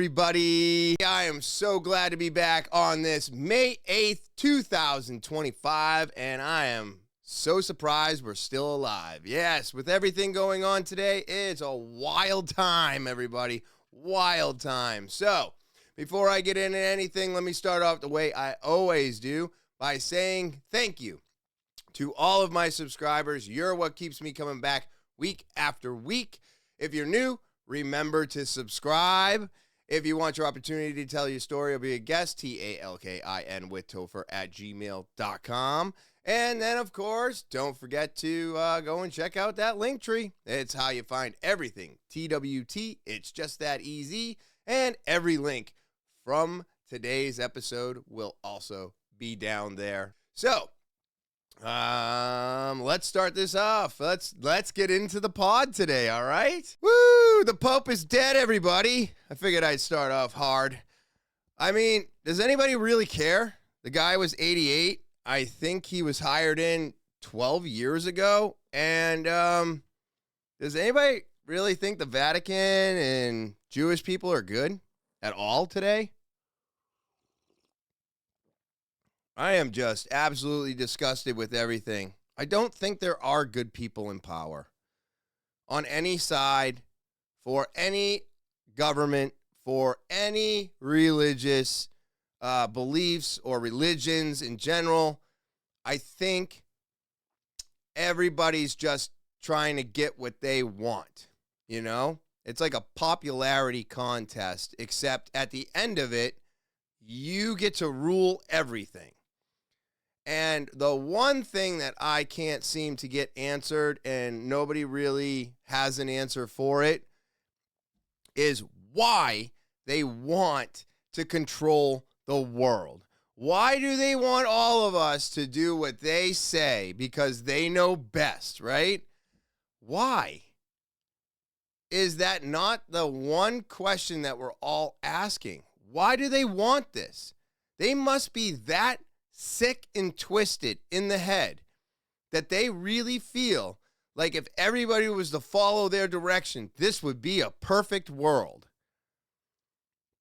everybody? I am so glad to be back on this May 8th, 2025, and I am so surprised we're still alive. Yes, with everything going on today, it's a wild time, everybody. Wild time. So, before I get into anything, let me start off the way I always do by saying thank you to all of my subscribers. You're what keeps me coming back week after week. If you're new, remember to subscribe. If you want your opportunity to tell your story or be a guest, talkinwithtopher@gmail.com. And then, of course, don't forget to go and check out that link tree. It's how you find everything TwT. It's just that easy. And every link from today's episode will also be down there. So, let's start this off. Let's get into the pod today, all right? Woo! The Pope is dead, everybody. I figured I'd start off hard. I mean, does anybody really care? The guy was 88. I think he was hired in 12 years ago. And does anybody really think the Vatican and Jewish people are good at all today? I am just absolutely disgusted with everything. I don't think there are good people in power on any side, for any government, for any religious beliefs or religions in general. I think everybody's just trying to get what they want, you know? It's like a popularity contest, except at the end of it, you get to rule everything. And the one thing that I can't seem to get answered, and nobody really has an answer for it, is why they want to control the world. Why do they want all of us to do what they say? Because they know best, right? Why? Is that not the one question that we're all asking? Why do they want this? They must be that sick and twisted in the head that they really feel like if everybody was to follow their direction, this would be a perfect world.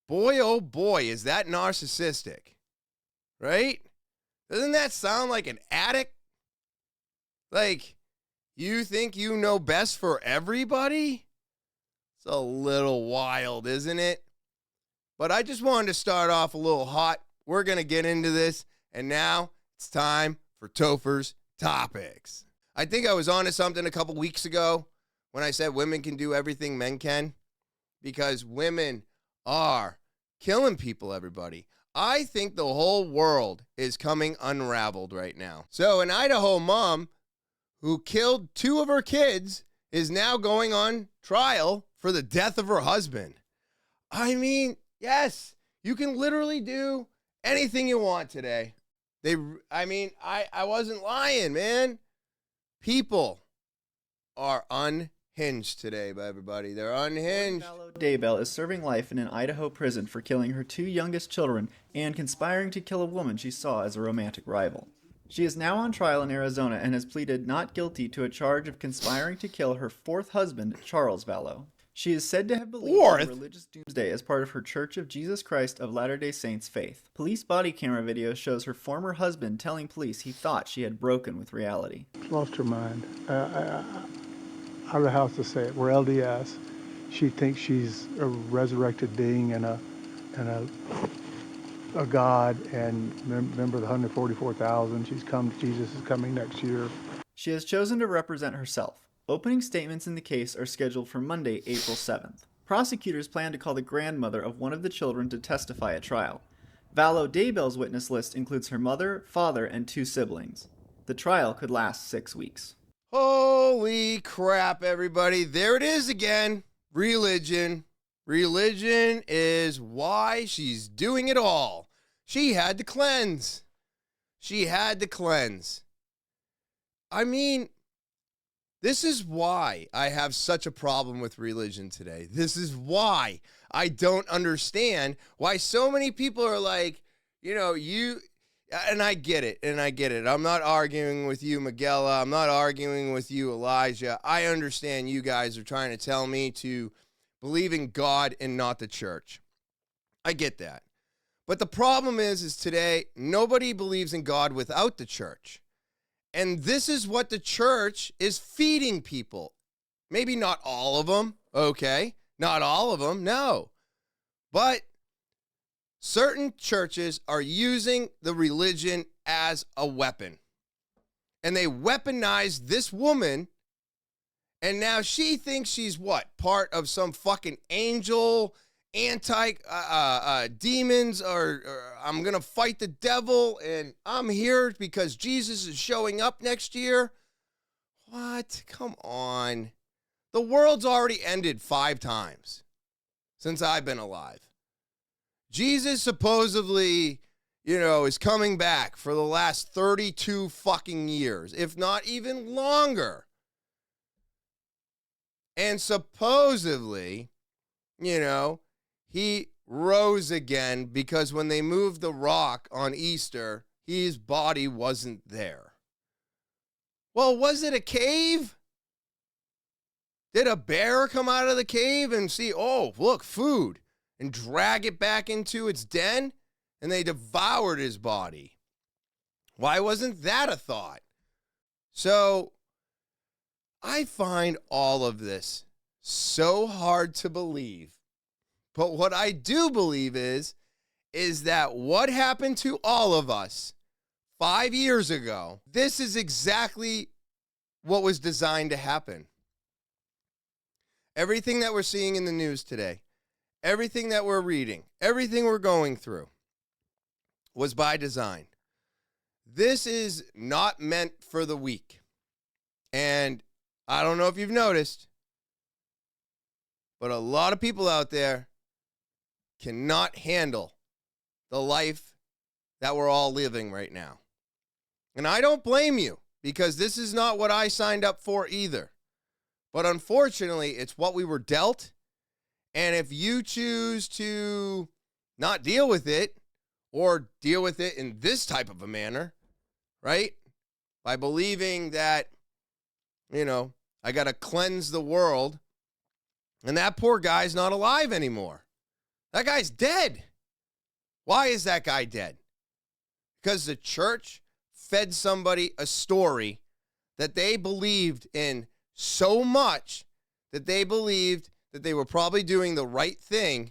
Boy, oh boy, is that narcissistic, right? Doesn't that sound like an addict? Like, you think you know best for everybody? It's a little wild, isn't it? But I just wanted to start off a little hot. We're going to get into this. And now it's time for Topher's Topics. I think I was onto something a couple weeks ago when I said women can do everything men can, because women are killing people, everybody. I think the whole world is coming unraveled right now. So an Idaho mom who killed 2 of her kids is now going on trial for the death of her husband. I mean, yes, you can literally do anything you want today. I wasn't lying, man. People are unhinged today, everybody. They're unhinged. Ridable is serving life in an Idaho prison for killing her 2 youngest children and conspiring to kill a woman she saw as a romantic rival. She is now on trial in Arizona and has pleaded not guilty to a charge of conspiring to kill her 4th husband, Charles Vallow. She is said to have believed in religious doomsday as part of her Church of Jesus Christ of Latter-day Saints faith. Police body camera video shows her former husband telling police he thought she had broken with reality. Lost her mind. I don't know how else to say it. We're LDS. She thinks she's a resurrected being and a God, and remember the 144,000. Jesus is coming next year. She has chosen to represent herself. Opening statements in the case are scheduled for Monday, April 7th. Prosecutors plan to call the grandmother of one of the children to testify at trial. Vallow Daybell's witness list includes her mother, father, and 2 siblings. The trial could last 6 weeks. Holy crap, everybody. There it is again. Religion. Religion is why she's doing it all. She had to cleanse. She had to cleanse. I mean, this is why I have such a problem with religion today. This is why I don't understand why so many people are like, and I get it, I'm not arguing with you, Miguela. I'm not arguing with you, Elijah. I understand you guys are trying to tell me to believe in God and not the church. I get that. But the problem is today, nobody believes in God without the church. And this is what the church is feeding people. Maybe not all of them, okay? Not all of them, no. But certain churches are using the religion as a weapon. And they weaponize this woman, and now she thinks she's what? Part of some fucking angel demons, or I'm gonna fight the devil and I'm here because Jesus is showing up next year. What? Come on. The world's already ended 5 times since I've been alive. Jesus supposedly, is coming back for the last 32 fucking years, if not even longer. And supposedly, he rose again because when they moved the rock on Easter, his body wasn't there. Well, was it a cave? Did a bear come out of the cave and see, oh, look, food, and drag it back into its den? And they devoured his body. Why wasn't that a thought? So I find all of this so hard to believe. But what I do believe is that what happened to all of us 5 years ago, this is exactly what was designed to happen. Everything that we're seeing in the news today, everything that we're reading, everything we're going through was by design. This is not meant for the weak. And I don't know if you've noticed, but a lot of people out there cannot handle the life that we're all living right now. And I don't blame you, because this is not what I signed up for either. But unfortunately, it's what we were dealt. And if you choose to not deal with it, or deal with it in this type of a manner, right? By believing that, I got to cleanse the world, and that poor guy's not alive anymore. That guy's dead. Why is that guy dead? Because the church fed somebody a story that they believed in so much that they believed that they were probably doing the right thing.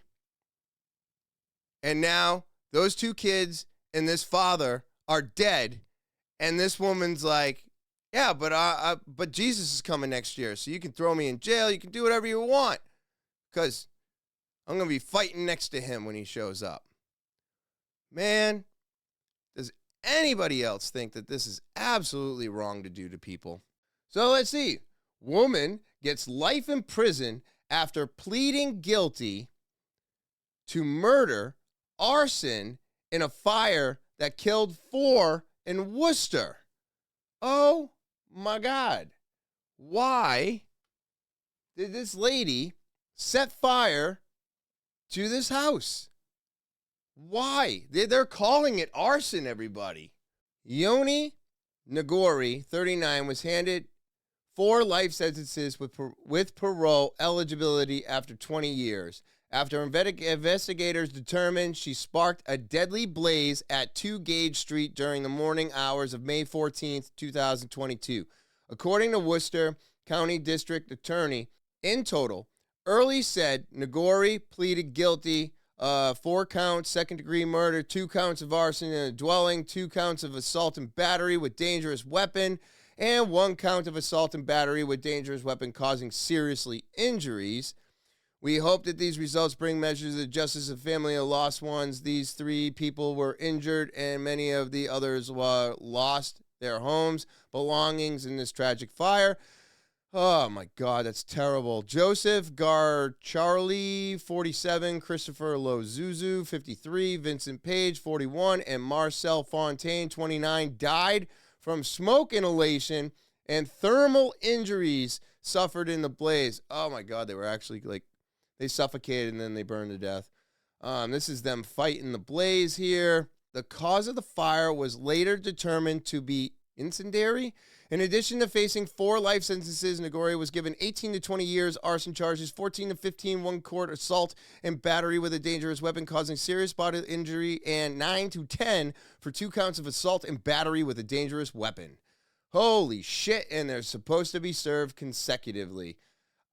And now those 2 kids and this father are dead. And this woman's like, yeah, but Jesus is coming next year, so you can throw me in jail. You can do whatever you want, because I'm going to be fighting next to him when he shows up. Man, does anybody else think that this is absolutely wrong to do to people? So let's see. Woman gets life in prison after pleading guilty to murder, arson in a fire that killed 4 in Worcester. Oh my God. Why did this lady set fire to this house? Why? They're calling it arson, everybody. Yoni Nagori, 39, was handed 4 life sentences with parole eligibility after 20 years. After investigators determined she sparked a deadly blaze at 2 Gage Street during the morning hours of May 14th, 2022. According to Worcester County District Attorney, in total, Early said Nagori pleaded guilty, 4 counts, second-degree murder, 2 counts of arson in a dwelling, 2 counts of assault and battery with dangerous weapon, and 1 count of assault and battery with dangerous weapon causing seriously injuries. We hope that these results bring measures of justice of family of lost ones. These 3 people were injured, and many of the others lost their homes, belongings in this tragic fire. Oh, my God, that's terrible. Joseph Garcharlie, 47, Christopher Lozuzu, 53, Vincent Page, 41, and Marcel Fontaine, 29, died from smoke inhalation and thermal injuries suffered in the blaze. Oh, my God, they were actually, they suffocated and then they burned to death. This is them fighting the blaze here. The cause of the fire was later determined to be Incendiary. In addition to facing 4 life sentences, Nagore was given 18 to 20 years arson charges, 14 to 15 one-quart assault and battery with a dangerous weapon causing serious bodily injury, and 9 to 10 for 2 counts of assault and battery with a dangerous weapon. Holy shit, and they're supposed to be served consecutively.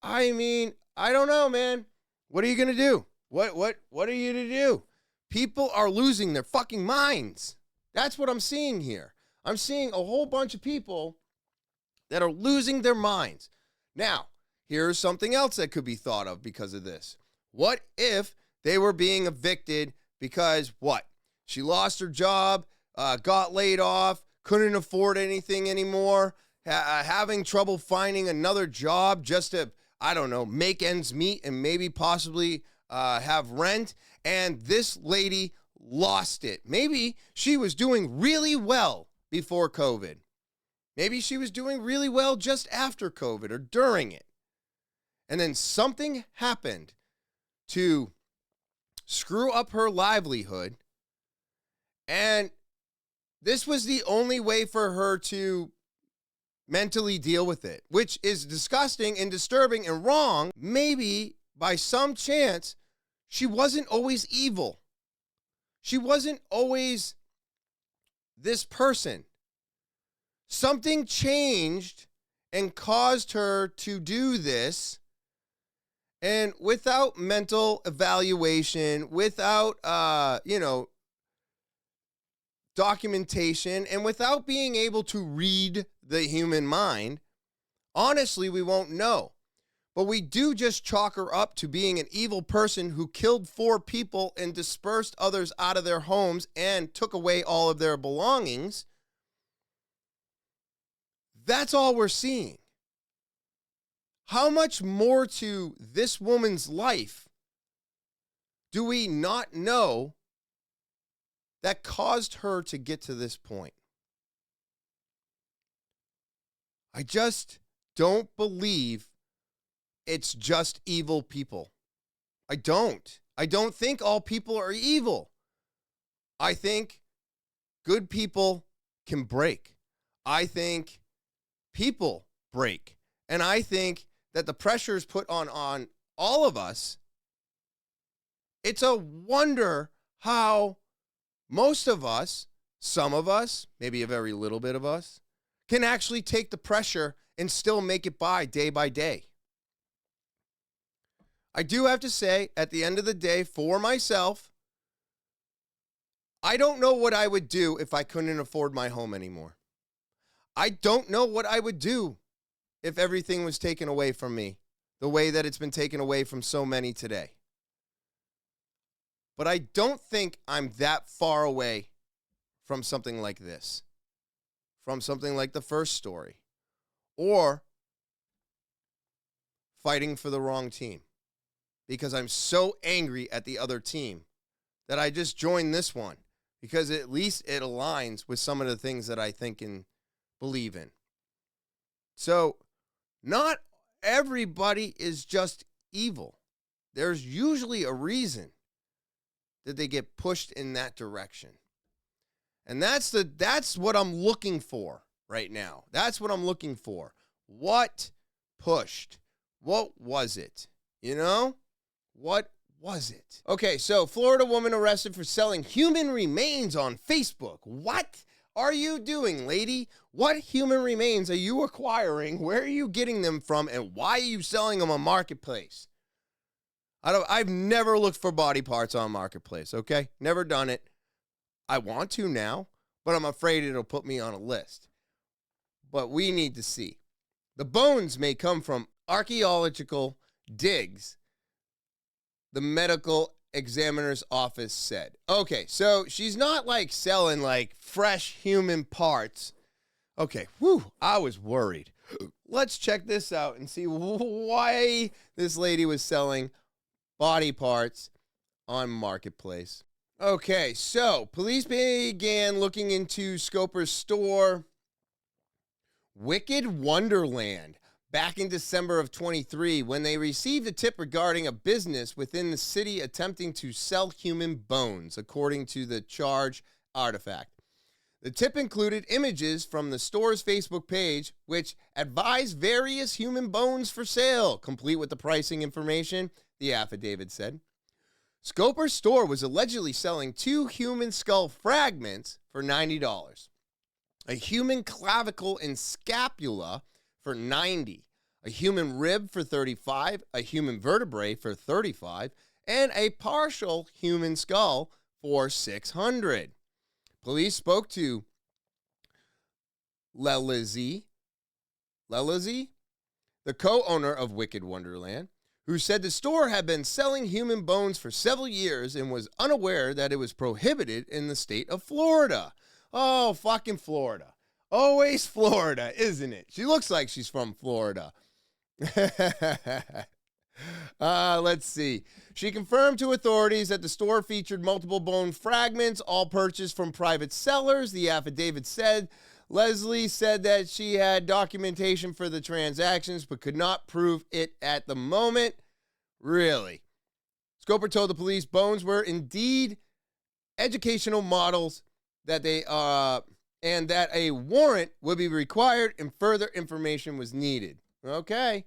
I mean, I don't know, man. What are you going to do? What are you to do? People are losing their fucking minds. That's what I'm seeing here. I'm seeing a whole bunch of people that are losing their minds. Now, here's something else that could be thought of because of this. What if they were being evicted because what? She lost her job, got laid off, couldn't afford anything anymore, having trouble finding another job just to, I don't know, make ends meet and maybe possibly have rent. And this lady lost it. Maybe she was doing really well before COVID. Maybe she was doing really well just after COVID or during it. And then something happened to screw up her livelihood. And this was the only way for her to mentally deal with it, which is disgusting and disturbing and wrong. Maybe by some chance, she wasn't always evil. She wasn't always this person. Something changed and caused her to do this. And without mental evaluation, without, documentation, and without being able to read the human mind, honestly, we won't know. But we do just chalk her up to being an evil person who killed 4 people and dispersed others out of their homes and took away all of their belongings. That's all we're seeing. How much more to this woman's life do we not know that caused her to get to this point? I just don't believe it's just evil people. I don't. I don't think all people are evil. I think good people can break. I think people break. And I think that the pressure is put on all of us. It's a wonder how most of us, some of us, maybe a very little bit of us, can actually take the pressure and still make it by day. I do have to say, at the end of the day, for myself, I don't know what I would do if I couldn't afford my home anymore. I don't know what I would do if everything was taken away from me the way that it's been taken away from so many today. But I don't think I'm that far away from something like this, from something like the first story, or fighting for the wrong team, because I'm so angry at the other team that I just joined this one, because at least it aligns with some of the things that I think and believe in. So not everybody is just evil. There's usually a reason that they get pushed in that direction. And that's what I'm looking for right now. That's what I'm looking for. What pushed? What was it? What was it? Okay, so Florida woman arrested for selling human remains on Facebook. What are you doing, lady? What human remains are you acquiring? Where are you getting them from? And why are you selling them on Marketplace? I've never looked for body parts on Marketplace, okay? Never done it. I want to now, but I'm afraid it'll put me on a list. But we need to see. The bones may come from archaeological digs, the medical examiner's office said. Okay, so she's not like selling like fresh human parts. Okay, I was worried. Let's check this out and see why this lady was selling body parts on Marketplace. Okay, so police began looking into Scoper's store, Wicked Wonderland, back in December of 23, when they received a tip regarding a business within the city attempting to sell human bones, according to the charge artifact. The tip included images from the store's Facebook page, which advised various human bones for sale, complete with the pricing information, the affidavit said. Scoper's store was allegedly selling 2 human skull fragments for $90, a human clavicle and scapula for $90, a human rib for $35, a human vertebrae for $35, and a partial human skull for $600. Police spoke to Lelizzi, the co-owner of Wicked Wonderland, who said the store had been selling human bones for several years and was unaware that it was prohibited in the state of Florida. Oh, fucking Florida. Always Florida, isn't it? She looks like she's from Florida. Let's see. She confirmed to authorities that the store featured multiple bone fragments, all purchased from private sellers. The affidavit said Leslie said that she had documentation for the transactions but could not prove it at the moment. Really? Scoper told the police bones were indeed educational models that they and that a warrant would be required and further information was needed. Okay.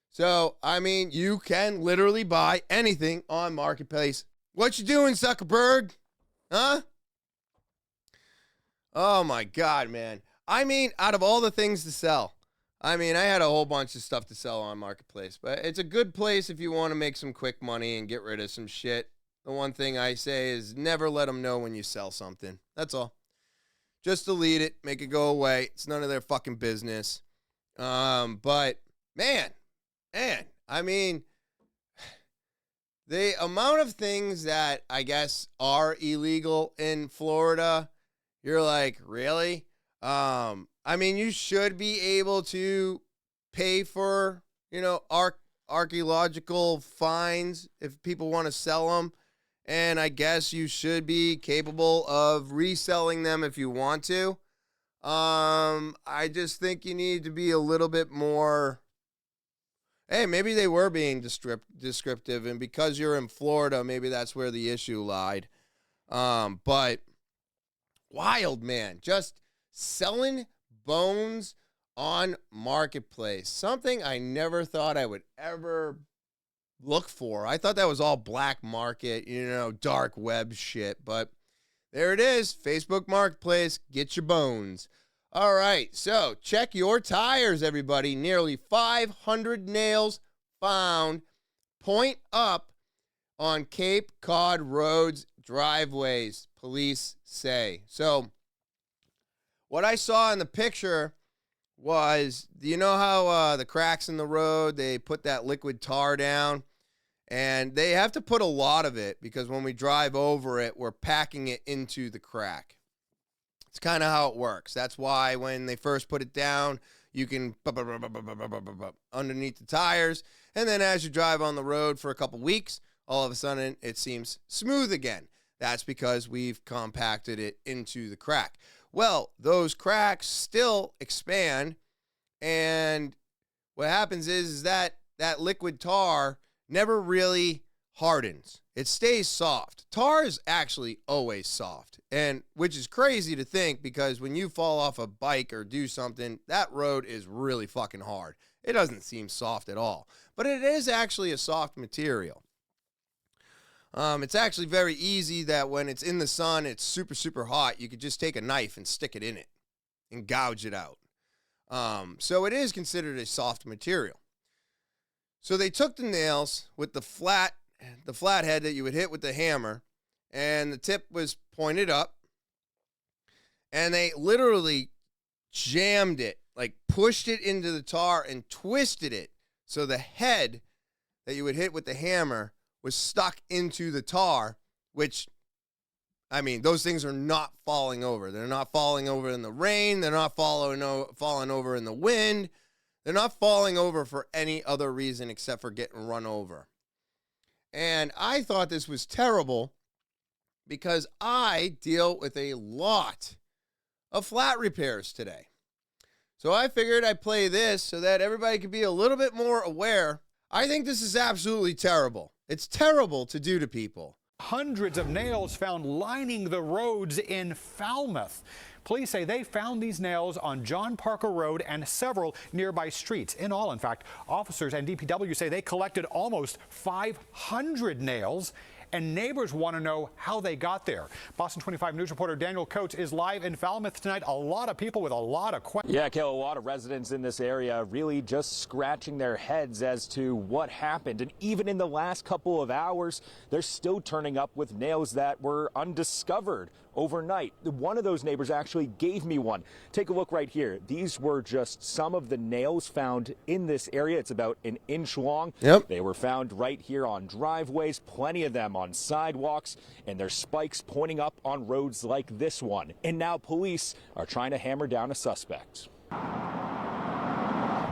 So, I mean, you can literally buy anything on Marketplace. What you doing, Zuckerberg? Huh? Oh, my God, man. I mean, out of all the things to sell, I mean, I had a whole bunch of stuff to sell on Marketplace, but it's a good place if you want to make some quick money and get rid of some shit. The one thing I say is never let them know when you sell something. That's all. Just delete it, make it go away. It's none of their fucking business. But, man, I mean, the amount of things that I guess are illegal in Florida, you're like, really? I mean, you should be able to pay for, archaeological finds if people want to sell them. And I guess you should be capable of reselling them if you want to. I just think you need to be a little bit more. Hey, maybe they were being descriptive, and because you're in Florida, maybe that's where the issue lied. But wild, man. Just selling bones on Marketplace. Something I never thought I would ever look for. I thought that was all black market, dark web shit. But there it is. Facebook Marketplace. Get your bones. All right, so check your tires, everybody. Nearly 500 nails found point up on Cape Cod roads driveways, police say. So what I saw in the picture was, do you know how the cracks in the road, they put that liquid tar down? And they have to put a lot of it because when we drive over it, we're packing it into the crack. It's kind of how it works. That's why when they first put it down, you can underneath the tires. And then as you drive on the road for a couple weeks, all of a sudden it seems smooth again. That's because we've compacted it into the crack. Well, those cracks still expand. And what happens is that liquid tar never really hardens. It stays soft. Tar is actually always soft, and which is crazy to think because when you fall off a bike or do something, that road is really fucking hard. It doesn't seem soft at all, but it is actually a soft material. It's actually very easy that when it's in the sun, it's super, super hot. You could just take a knife and stick it in it and gouge it out. So it is considered a soft material. So they took the nails with the flathead that you would hit with the hammer, and the tip was pointed up, and they literally jammed it, like pushed it into the tar and twisted it so the head that you would hit with the hammer was stuck into the tar, which, I mean, those things are not falling over. They're not falling over in the rain. They're not falling over in the wind. They're not falling over for any other reason except for getting run over. And I thought this was terrible because I deal with a lot of flat repairs today. So I figured I'd play this so that everybody could be a little bit more aware. I think this is absolutely terrible. It's terrible to do to people. Hundreds of nails found lining the roads in Falmouth. Police say they found these nails on John Parker Road and several nearby streets. In all, in fact, officers and DPW say they collected almost 500 nails, and neighbors want to know how they got there. Boston 25 News reporter Daniel Coates is live in Falmouth tonight. A lot of people with a lot of questions. Yeah, Kale, a lot of residents in this area really just scratching their heads as to what happened. And even in the last couple of hours, they're still turning up with nails that were undiscovered overnight. One of those neighbors actually gave me one. Take a look right here. These were just some of the nails found in this area. It's about an inch long. Yep. They were found right here on driveways, plenty of them on sidewalks, and there's spikes pointing up on roads like this one. And now police are trying to hammer down a suspect.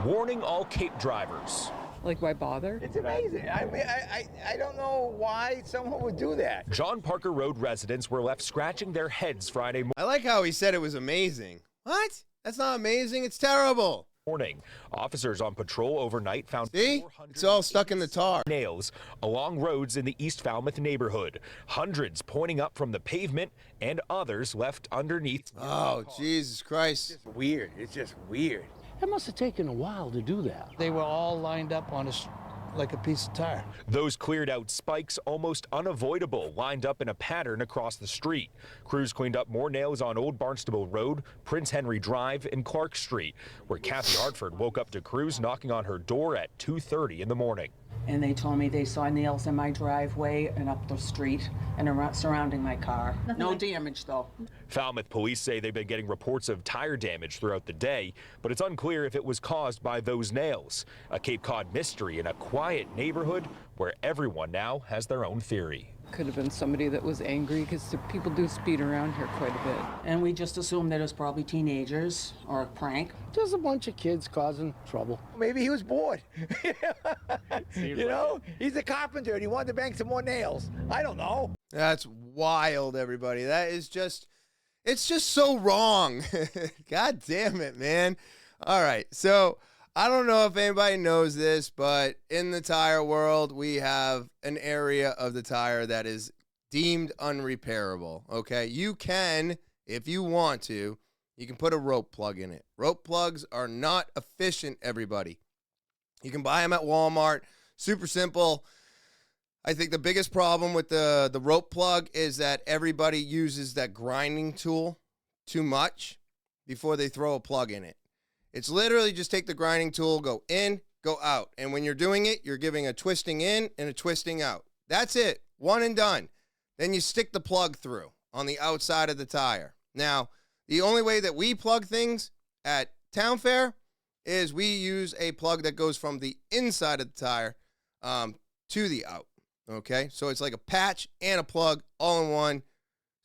Warning all Cape drivers. Like, why bother? It's amazing. I mean, I don't know why someone would do that. John Parker Road residents were left scratching their heads Friday I like how he said it was amazing. What? That's not amazing. It's terrible. morning. Officers on patrol overnight found See? It's all stuck in the tar. Nails along roads in the East Falmouth neighborhood. Hundreds pointing up from the pavement and others left underneath. Oh, Jesus Christ. It's weird. It's just weird. It must have taken a while to do that. They were all lined up on like a piece of tire. Those cleared out spikes, almost unavoidable, lined up in a pattern across the street. Crews cleaned up more nails on Old Barnstable Road, Prince Henry Drive, and Clark Street, where Kathy Hartford woke up to crews knocking on her door at 2:30 in the morning. And they told me they saw nails in my driveway and up the street and around, surrounding my car. No damage, though. Falmouth police say they've been getting reports of tire damage throughout the day, but it's unclear if it was caused by those nails. A Cape Cod mystery in a quiet neighborhood where everyone now has their own theory. Could have been somebody that was angry because people do speed around here quite a bit. And we just assumed that it was probably teenagers or a prank. Just a bunch of kids causing trouble. Maybe he was bored. You know, he's a carpenter and he wanted to bang some more nails. I don't know. That's wild, everybody. That is just, it's just so wrong. God damn it, man. All right. So I don't know if anybody knows this, but in the tire world, we have an area of the tire that is deemed unrepairable. Okay. You can, if you want to, you can put a rope plug in it. Rope plugs are not efficient, everybody. You can buy them at Walmart. Super simple. I think the biggest problem with the rope plug is that everybody uses that grinding tool too much before they throw a plug in it. It's literally just take the grinding tool, go in, go out. And when you're doing it, you're giving a twisting in and a twisting out. That's it. One and done. Then you stick the plug through on the outside of the tire. Now, the only way that we plug things at Town Fair is we use a plug that goes from the inside of the tire to the out. Okay? So it's like a patch and a plug all in one,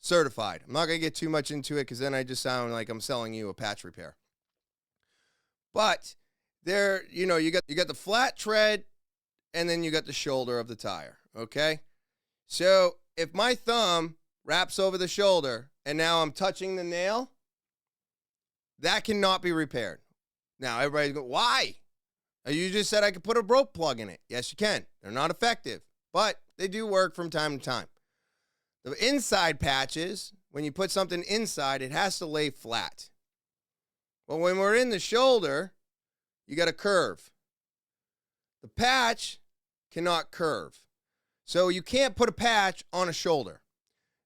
certified. I'm not going to get too much into it because then I just sound like I'm selling you a patch repair. But there, you know, you got the flat tread and then you got the shoulder of the tire, okay? So if my thumb wraps over the shoulder and now I'm touching the nail, that cannot be repaired. Now everybody's going, why? You just said I could put a rope plug in it. Yes, you can. They're not effective, but they do work from time to time. The inside patches, when you put something inside, it has to lay flat. Well, when we're in the shoulder, you got to curve. The patch cannot curve. So you can't put a patch on a shoulder.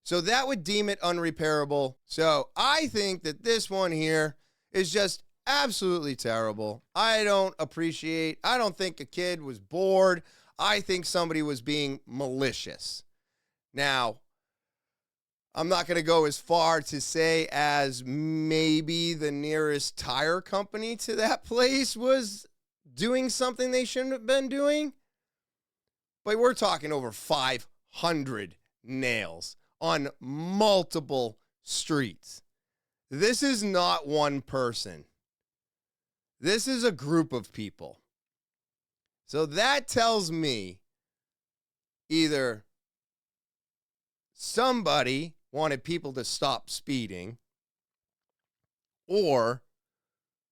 So that would deem it unrepairable. So I think that this one here is just absolutely terrible. I don't think a kid was bored. I think somebody was being malicious. Now, I'm not going to go as far to say as maybe the nearest tire company to that place was doing something they shouldn't have been doing. But we're talking over 500 nails on multiple streets. This is not one person. This is a group of people. So that tells me either somebody wanted people to stop speeding, or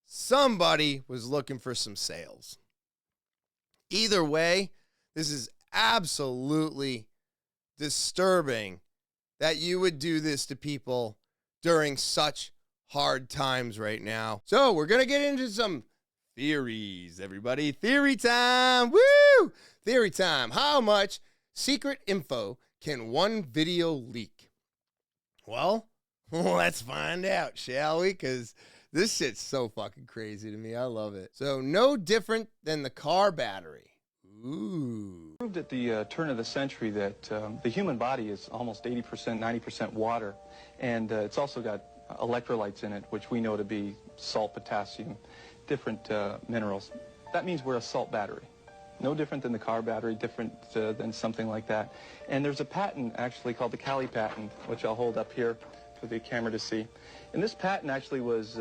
somebody was looking for some sales. Either way, this is absolutely disturbing that you would do this to people during such hard times right now. So we're going to get into some theories, everybody. Theory time. Woo! Theory time. How much secret info can one video leak? Well, let's find out, shall we? Because this shit's so fucking crazy to me. I love it. So no different than the car battery. Ooh. Proved at the turn of the century that the human body is almost 80%, 90% water, and it's also got electrolytes in it, which we know to be salt, potassium, different minerals. That means we're a salt battery. No different than the car battery, different than something like that. And there's a patent actually called the Cali patent, which I'll hold up here for the camera to see. And this patent actually was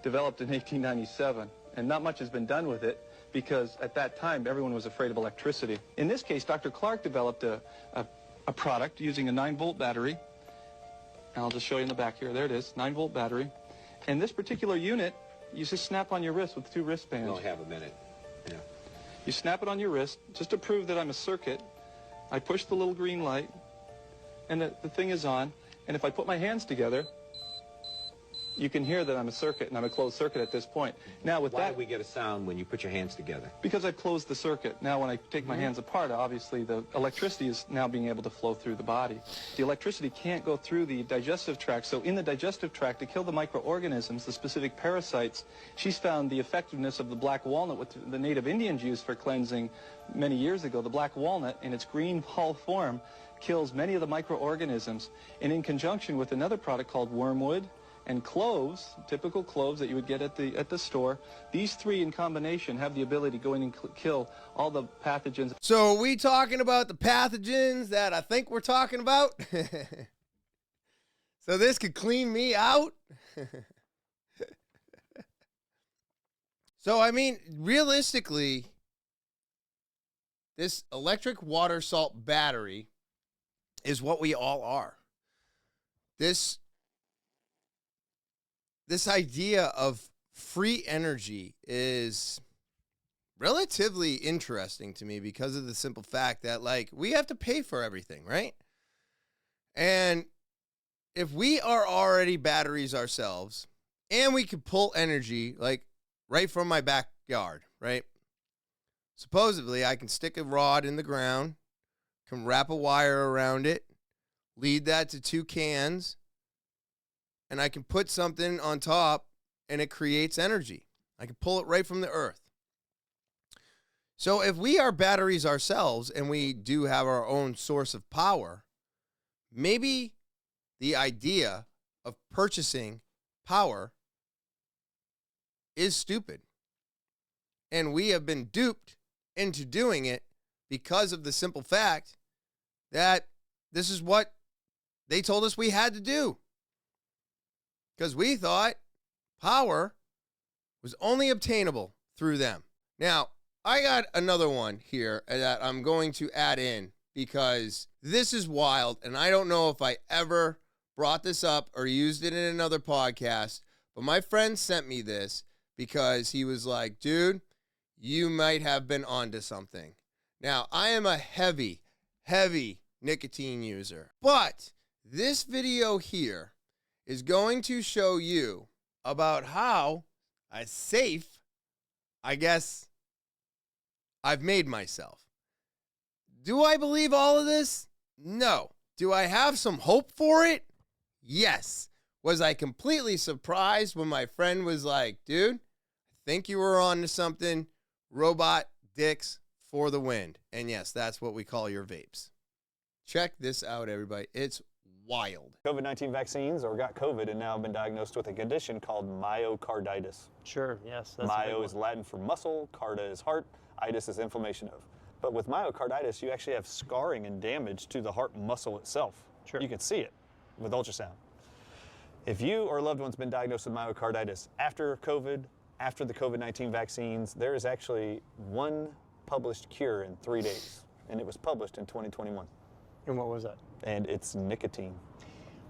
developed in 1897, and not much has been done with it because at that time everyone was afraid of electricity. In this case, Dr. Clark developed a product using a 9-volt battery. And I'll just show you in the back here. There it is, 9-volt battery. And this particular unit, you just snap on your wrist with 2 wristbands. We'll have a minute. Yeah. You snap it on your wrist just to prove that I'm a circuit. I push the little green light, and the thing is on. And if I put my hands together, you can hear that I'm a circuit, and I'm a closed circuit at this point. Now with Why do we get a sound when you put your hands together? Because I've closed the circuit. Now when I take my hands apart, obviously the electricity is now being able to flow through the body. The electricity can't go through the digestive tract, so in the digestive tract, to kill the microorganisms, the specific parasites, she's found the effectiveness of the black walnut, which the native Indians used for cleansing many years ago. The black walnut, in its green hull form, kills many of the microorganisms. And in conjunction with another product called wormwood, and cloves, typical cloves that you would get at the store, these 3 in combination have the ability to go in and kill all the pathogens. So are we talking about the pathogens that I think we're talking about? So this could clean me out? So, I mean, realistically, this electric water salt battery is what we all are. This idea of free energy is relatively interesting to me because of the simple fact that, like, we have to pay for everything, right? And if we are already batteries ourselves and we can pull energy, like, right from my backyard, right? Supposedly, I can stick a rod in the ground, can wrap a wire around it, lead that to 2 cans, and I can put something on top, and it creates energy. I can pull it right from the earth. So if we are batteries ourselves, and we do have our own source of power, maybe the idea of purchasing power is stupid. And we have been duped into doing it because of the simple fact that this is what they told us we had to do. Because we thought power was only obtainable through them. Now, I got another one here that I'm going to add in because this is wild, and I don't know if I ever brought this up or used it in another podcast, but my friend sent me this because he was like, dude, you might have been onto something. Now, I am a heavy nicotine user, but this video here is going to show you about how safe, I guess, I've made myself. Do I believe all of this? No. Do I have some hope for it? Yes. Was I completely surprised when my friend was like, dude, I think you were on to something. Robot dicks for the win. And yes, that's what we call your vapes. Check this out, everybody. It's wild. COVID-19 vaccines or got COVID and now have been diagnosed with a condition called myocarditis. Sure, yes. That's Myo is Latin for muscle, cardia is heart, itis is inflammation of. But with myocarditis, you actually have scarring and damage to the heart muscle itself. Sure. You can see it with ultrasound. If you or a loved one's been diagnosed with myocarditis after COVID, after the COVID-19 vaccines, there is actually one published cure in 3 days, and it was published in 2021. And what was that? And it's nicotine.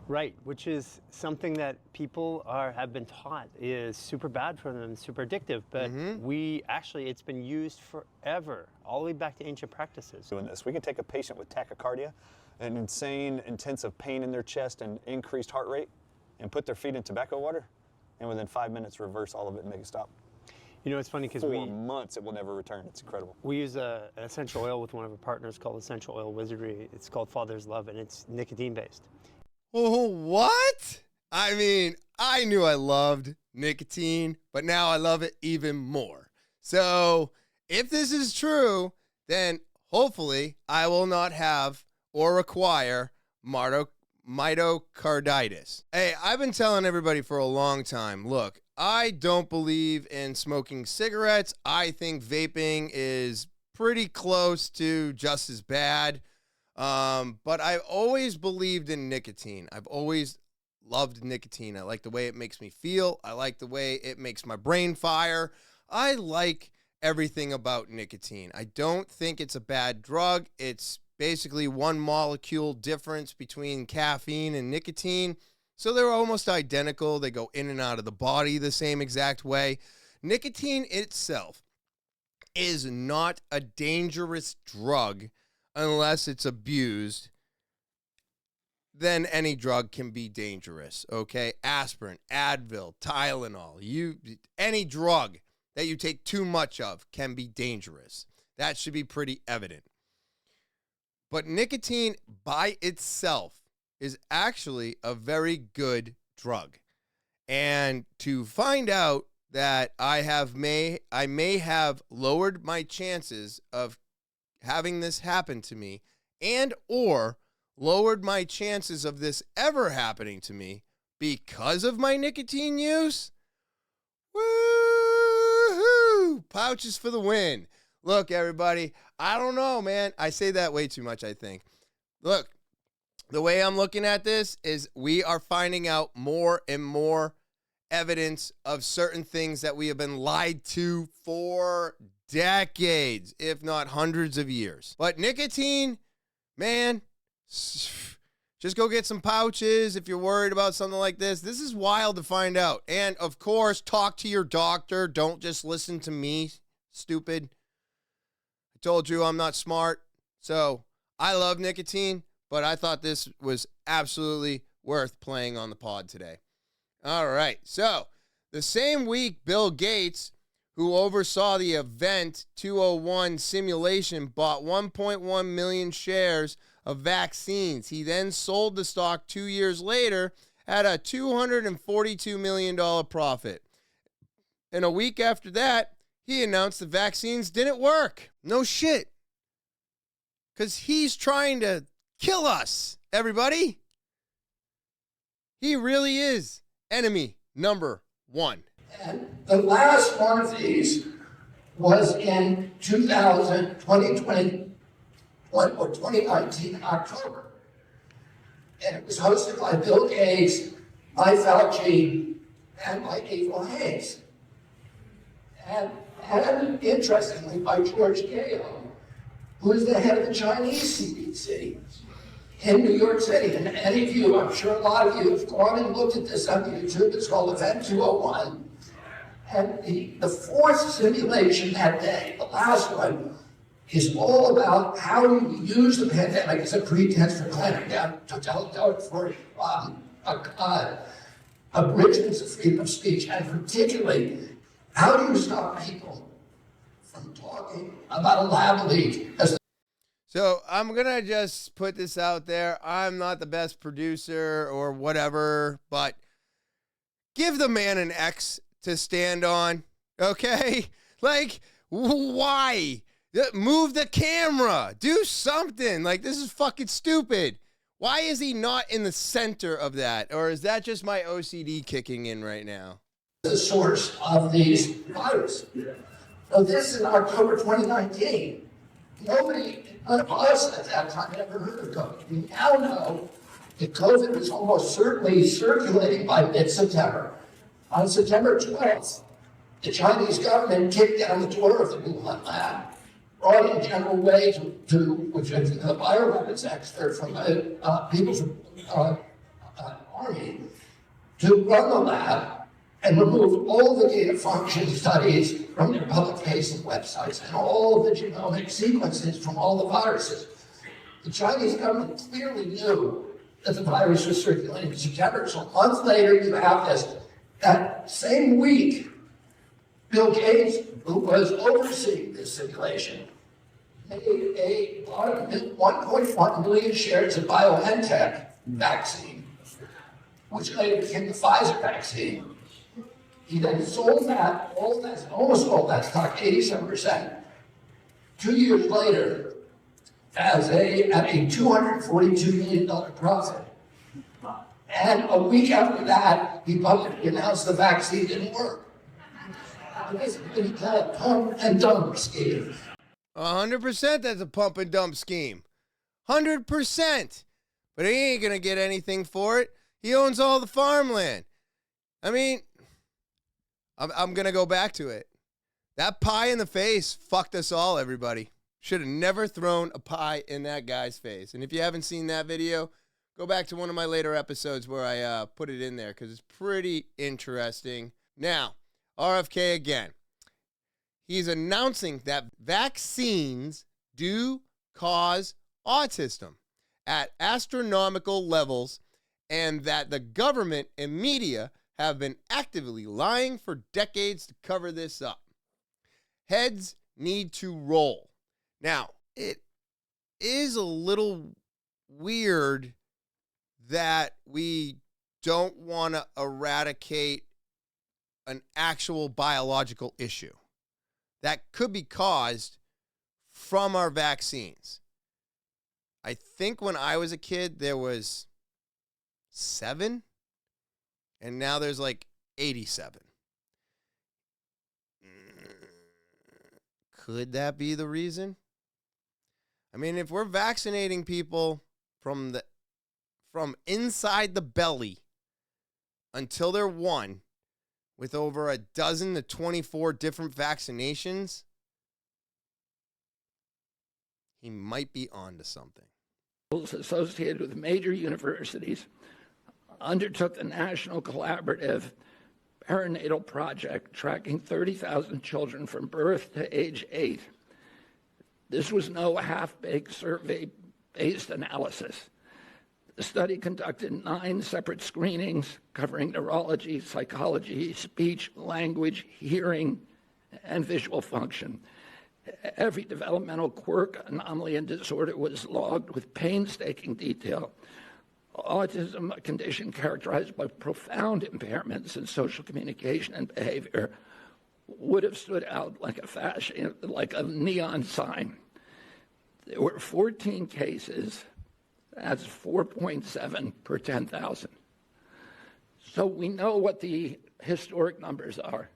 Right, which is something that people have been taught is super bad for them, super addictive, but it's been used forever, all the way back to ancient practices. Doing this, we can take a patient with tachycardia, an insane, intensive pain in their chest and increased heart rate, and put their feet in tobacco water, and within 5 minutes reverse all of it and make it stop. You know, it's funny because For months it will never return. It's incredible. We use an essential oil with one of our partners called Essential Oil Wizardry. It's called Father's Love, and it's nicotine based. Oh, what? I mean, I knew I loved nicotine, but now I love it even more. So if this is true, then hopefully I will not have or require myocarditis. Hey, I've been telling everybody for a long time, look, I don't believe in smoking cigarettes. I think vaping is pretty close to just as bad. But I've always believed in nicotine. I've always loved nicotine. I like the way it makes me feel. I like the way it makes my brain fire. I like everything about nicotine. I don't think it's a bad drug. It's basically one molecule difference between caffeine and nicotine. So they're almost identical. They go in and out of the body the same exact way. Nicotine itself is not a dangerous drug unless it's abused. Then any drug can be dangerous, okay? Aspirin, Advil, Tylenol, any drug that you take too much of can be dangerous. That should be pretty evident. But nicotine by itself is actually a very good drug. And to find out that I may have lowered my chances of having this happen to me, and or lowered my chances of this ever happening to me because of my nicotine use, woo-hoo, pouches for the win. Look, everybody, I don't know, man. I say that way too much, I think. Look, the way I'm looking at this is we are finding out more and more evidence of certain things that we have been lied to for decades, if not hundreds of years. But nicotine, man, just go get some pouches if you're worried about something like this. This is wild to find out. And, of course, talk to your doctor. Don't just listen to me, stupid. I told you I'm not smart. So I love nicotine, but I thought this was absolutely worth playing on the pod today. All right. So the same week, Bill Gates, who oversaw the Event 201 simulation, bought 1.1 million shares of vaccines. He then sold the stock 2 years later at a $242 million profit. And a week after that, he announced the vaccines didn't work. No shit. Because he's trying to kill us, everybody. He really is enemy number one. And the last one of these was in 2019 October. And it was hosted by Bill Gates, by Fauci, and by April Hayes. And interestingly, by George Gale, who is the head of the Chinese CDC in New York City. And any of you, I'm sure a lot of you have gone and looked at this on YouTube. It's called Event 201. And the fourth simulation that day, the last one, is all about how you use the pandemic as a pretense for clamping down, for abridgments of freedom of speech, and particularly, how do you stop people from talking about a lab leak? So I'm going to just put this out there. I'm not the best producer or whatever, but give the man an X to stand on, okay? Like, why? Move the camera. Do something. Like, this is fucking stupid. Why is he not in the center of that? Or is that just my OCD kicking in right now? The source of these viruses. So this is October 2019. None of us at that time had ever heard of COVID. We now know that COVID was almost certainly circulating by mid-September. On September 12th, the Chinese government kicked down the door of the Wuhan lab, brought in General Wei, which is a bioweapons expert from the People's Army, to run the lab and remove all the gain of function studies from their public-facing websites and all of the genomic sequences from all the viruses. The Chinese government clearly knew that the virus was circulating in September. So a month later, you have this. That same week, Bill Gates, who was overseeing this simulation, made a 1.1 million shares of BioNTech vaccine, which later became the Pfizer vaccine. He then sold that, almost all that stock, 87%, 2 years later, at a $242 million profit. And a week after that, he publicly announced the vaccine didn't work. This is called pump and dump scheme. 100% that's a pump and dump scheme. 100%. But he ain't going to get anything for it. He owns all the farmland. I mean, I'm going to go back to it. That pie in the face fucked us all, everybody. Should have never thrown a pie in that guy's face. And if you haven't seen that video, go back to one of my later episodes where I put it in there because it's pretty interesting. Now, RFK again. He's announcing that vaccines do cause autism at astronomical levels and that the government and media have been actively lying for decades to cover this up. Heads need to roll. Now, it is a little weird that we don't want to eradicate an actual biological issue that could be caused from our vaccines. I think when I was a kid, there was 7, and now there's like 87. Could that be the reason? I mean, if we're vaccinating people from inside the belly until they're 1 with over a dozen to 24 different vaccinations, he might be onto something. Associated with major universities undertook the National Collaborative Perinatal Project, tracking 30,000 children from birth to age 8. This was no half-baked survey-based analysis. The study conducted 9 separate screenings covering neurology, psychology, speech, language, hearing, and visual function. Every developmental quirk, anomaly, and disorder was logged with painstaking detail. Autism, a condition characterized by profound impairments in social communication and behavior, would have stood out like a neon sign. There were 14 cases. That's 4.7 per 10,000. So we know what the historic numbers are,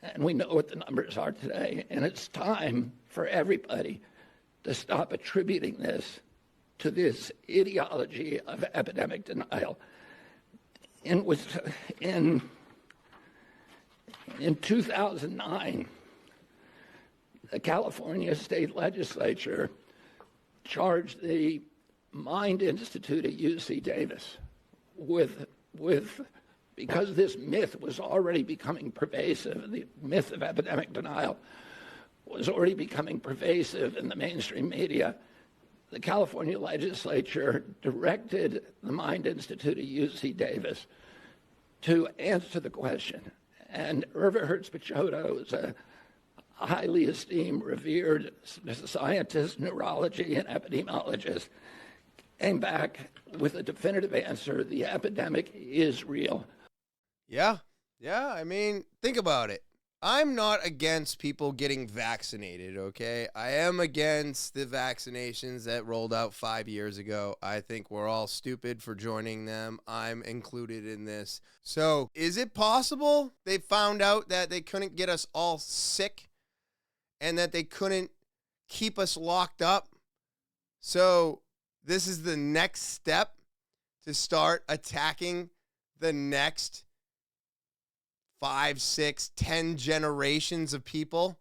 and we know what the numbers are today. And it's time for everybody to stop attributing this to this ideology of epidemic denial. In 2009, the California State Legislature charged the Mind Institute at UC Davis because this myth was already becoming pervasive, the myth of epidemic denial was already becoming pervasive in the mainstream media. The California legislature directed the Mind Institute at UC Davis to answer the question. And Irva Hertz-Pichotto is a highly esteemed, revered scientist, neurology, and epidemiologist, came back with a definitive answer: the epidemic is real. Yeah, I mean, think about it. I'm not against people getting vaccinated, okay? I am against the vaccinations that rolled out 5 years ago. I think we're all stupid for joining them. I'm included in this. So, is it possible they found out that they couldn't get us all sick and that they couldn't keep us locked up? So, this is the next step to start attacking the next 5, 6, 10 generations of people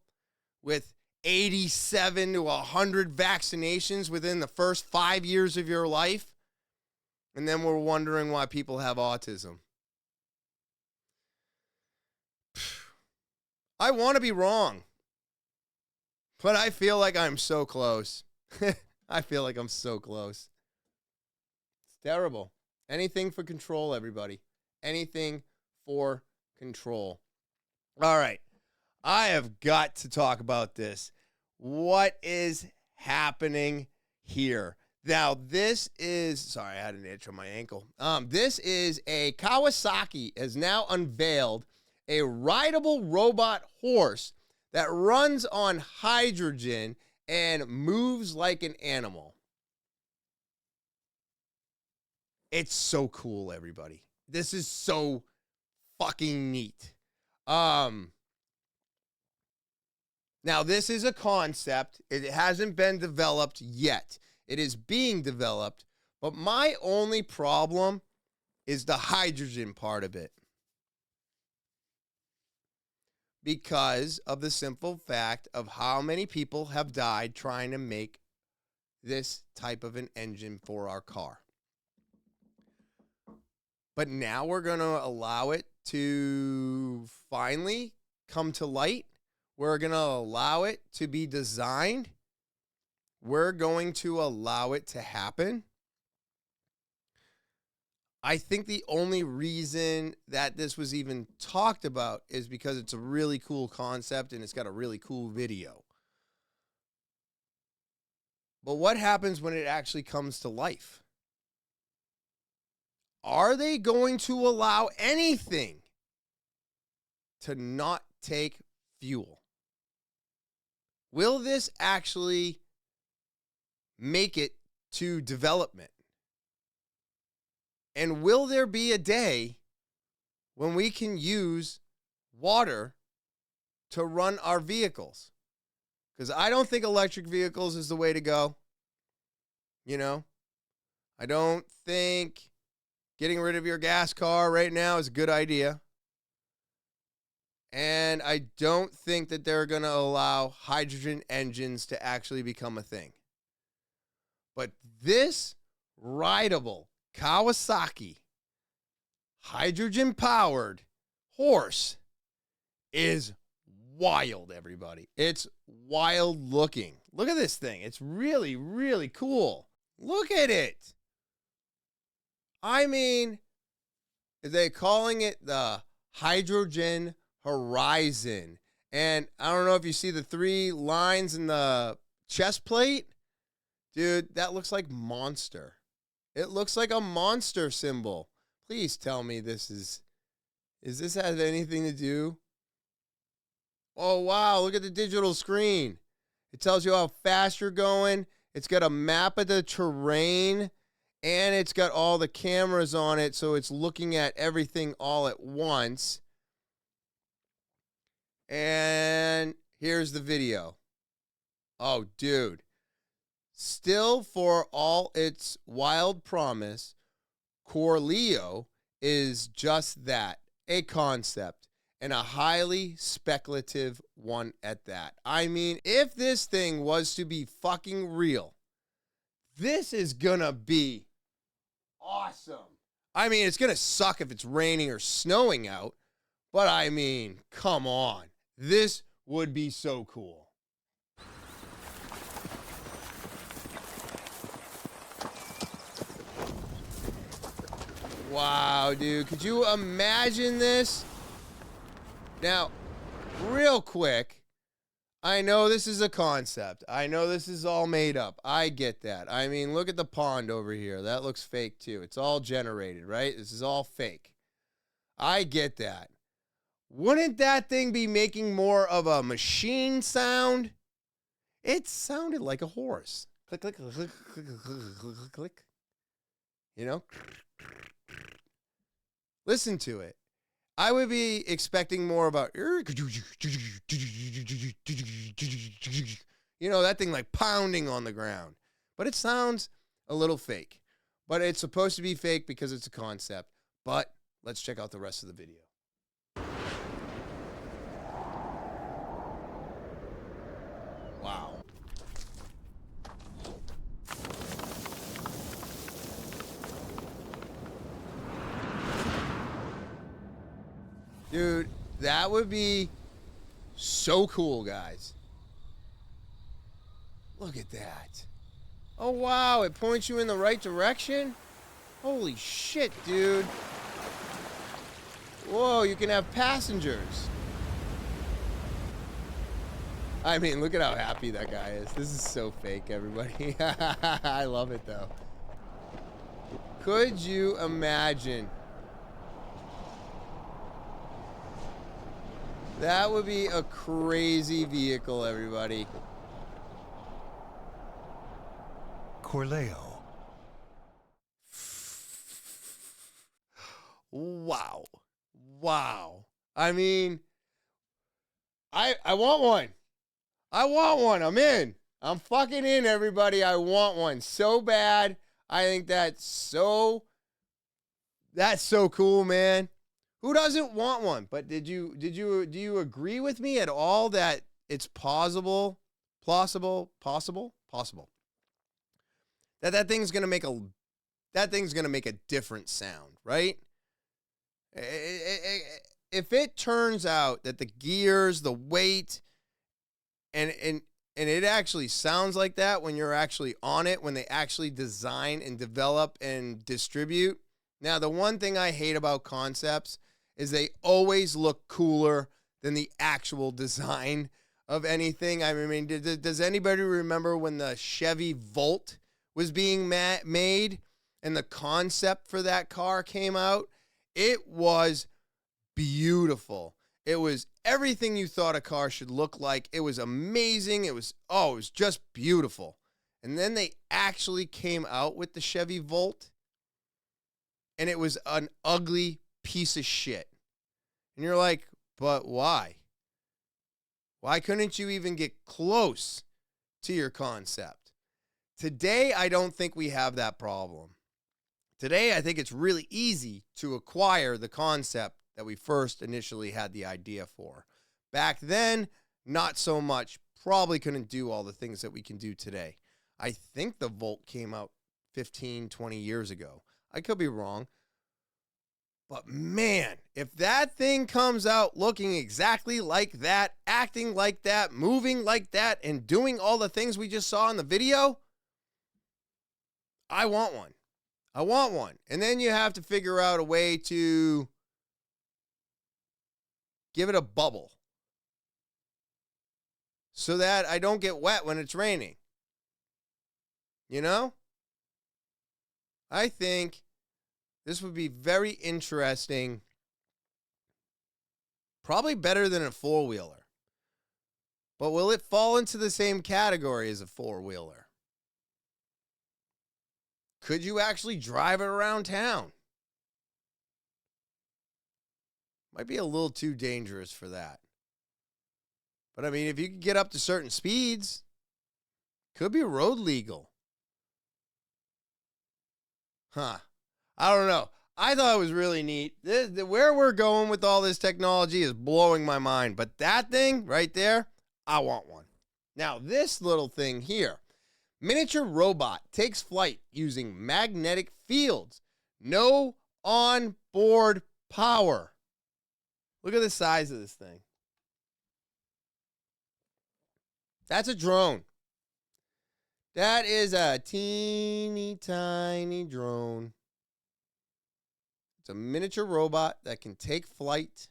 with 87 to 100 vaccinations within the first 5 years of your life. And then we're wondering why people have autism. I want to be wrong, but I feel like I'm so close. I feel like I'm so close. It's terrible. Anything for control, everybody. Anything for control. All right. I have got to talk about this. What is happening here? Now, this is, sorry, I had an itch on my ankle. This is a Kawasaki has now unveiled a rideable robot horse that runs on hydrogen and moves like an animal. It's so cool, everybody. This is so fucking neat. Now, this is a concept. It hasn't been developed yet. It is being developed, but my only problem is the hydrogen part of it. Because of the simple fact of how many people have died trying to make this type of an engine for our car. But now we're going to allow it to finally come to light. We're going to allow it to be designed. We're going to allow it to happen. I think the only reason that this was even talked about is because it's a really cool concept and it's got a really cool video. But what happens when it actually comes to life? Are they going to allow anything to not take fuel? Will this actually make it to development? And will there be a day when we can use water to run our vehicles? Because I don't think electric vehicles is the way to go. You know, I don't think getting rid of your gas car right now is a good idea. And I don't think that they're going to allow hydrogen engines to actually become a thing. But this rideable Kawasaki hydrogen-powered horse is wild, everybody. It's wild looking. Look at this thing. It's really, really cool. Look at it. I mean, they're calling it the Hydrogen Horizon. And I don't know if you see the 3 lines in the chest plate. Dude, that looks like monster. It looks like a monster symbol. Please tell me this is this have anything to do? Oh, wow, look at the digital screen. It tells you how fast you're going. It's got a map of the terrain, and it's got all the cameras on it, so it's looking at everything all at once. And here's the video. Oh, dude. Still, for all its wild promise, Cornell is just that, a concept, and a highly speculative one at that. I mean, if this thing was to be fucking real, this is gonna be awesome. I mean, it's gonna suck if it's raining or snowing out, but I mean, come on. This would be so cool. Wow, dude. Could you imagine this? Now, real quick, I know this is a concept. I know this is all made up. I get that. I mean, look at the pond over here. That looks fake, too. It's all generated, right? This is all fake. I get that. Wouldn't that thing be making more of a machine sound? It sounded like a horse. Click, click, click, click, click, click, click, click. You know? Listen to it. I would be expecting more about, you know, that thing like pounding on the ground. But it sounds a little fake. But it's supposed to be fake because it's a concept. But let's check out the rest of the video. Wow. Dude, that would be so cool, guys. Look at that. Oh, wow. It points you in the right direction? Holy shit, dude. Whoa, you can have passengers. I mean, look at how happy that guy is. This is so fake, everybody. I love it, though. Could you imagine? That would be a crazy vehicle, everybody. Corleo. Wow. Wow. I mean, I want one. I want one. I'm in. I'm fucking in, everybody. I want one so bad. I think that's so cool, man. Who doesn't want one? But do you agree with me at all that it's possible that thing's gonna make a different sound, right? If it turns out that the gears, the weight, and it actually sounds like that when you're actually on it, when they actually design and develop and distribute. Now, the one thing I hate about concepts is they always look cooler than the actual design of anything. I mean, does anybody remember when the Chevy Volt was being made and the concept for that car came out? It was beautiful. It was everything you thought a car should look like. It was amazing. It was just beautiful. And then they actually came out with the Chevy Volt, and it was an ugly piece of shit. And you're like, but why? Why couldn't you even get close to your concept? Today, I don't think we have that problem. Today, I think it's really easy to acquire the concept that we first initially had the idea for. Back then, not so much. Probably couldn't do all the things that we can do today. I think the Volt came out 15, 20 years ago. I could be wrong. But man, if that thing comes out looking exactly like that, acting like that, moving like that, and doing all the things we just saw in the video, I want one. I want one. And then you have to figure out a way to give it a bubble so that I don't get wet when it's raining. You know? I think this would be very interesting. Probably better than a four-wheeler. But will it fall into the same category as a four-wheeler? Could you actually drive it around town? Might be a little too dangerous for that. But I mean, if you could get up to certain speeds, could be road legal. Huh. I don't know. I thought it was really neat. Where we're going with all this technology is blowing my mind. But that thing right there, I want one. Now, this little thing here. Miniature robot takes flight using magnetic fields. No onboard power. Look at the size of this thing. That's a drone. That is a teeny tiny drone. It's a miniature robot that can take flight.